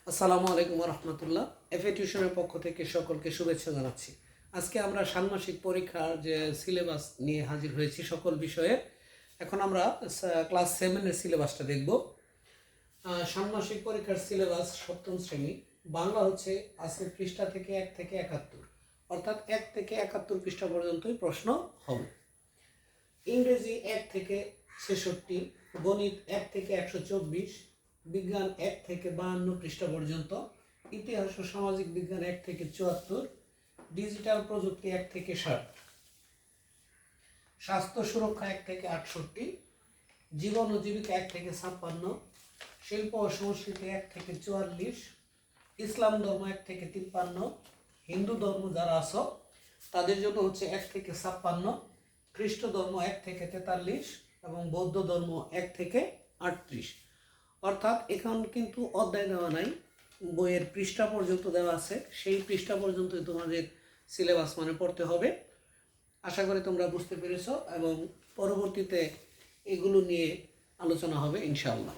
আসসালামু আলাইকুম রহমতুল্লাহ। এফএ টিউশনের পক্ষ থেকে সকলকে শুভেচ্ছা জানাচ্ছি। আজকে আমরা ষান্মাসিক পরীক্ষার যে সিলেবাস নিয়ে হাজির হয়েছি সকল বিষয়ে। এখন আমরা ক্লাস 7-এর সিলেবাসটা দেখব। ষান্মাসিক পরীক্ষার সিলেবাস সপ্তম শ্রেণী। বাংলা হচ্ছে আজকে পৃষ্ঠা থেকে 1 থেকে 71, অর্থাৎ 1 থেকে 71 পৃষ্ঠা পর্যন্তই প্রশ্ন হবে। ইংরেজি 1 থেকে 66, গণিত 1 থেকে 124, বিজ্ঞান 1 থেকে 52 পৃষ্ঠা পর্যন্ত, ইতিহাস ও সামাজিক বিজ্ঞান 1 থেকে 74, ডিজিটাল প্রযুক্তি 1 থেকে 60, স্বাস্থ্য সুরক্ষা 1 থেকে 68, জীবন ও জীবিকা 1 থেকে 56, শিল্প ও সংস্কৃতি 1 থেকে 44, ইসলাম ধর্ম 1 থেকে 53, হিন্দু ধর্ম যারা আছো তাদের জন্য হচ্ছে 1 থেকে 56, খ্রিস্ট ধর্ম 1 থেকে 43 এবং বৌদ্ধ ধর্ম 1 থেকে 38। অর্থাৎ এখন কিন্তু অধ্যায় দেওয়া নাই, বইয়ের পৃষ্ঠা পর্যন্ত দেওয়া আছে, সেই পৃষ্ঠা পর্যন্তই তোমাদের সিলেবাস মানে পড়তে হবে। আশা করি তোমরা বুঝতে পেরেছো এবং পরবর্তীতে এগুলো নিয়ে আলোচনা হবে ইনশাআল্লাহ।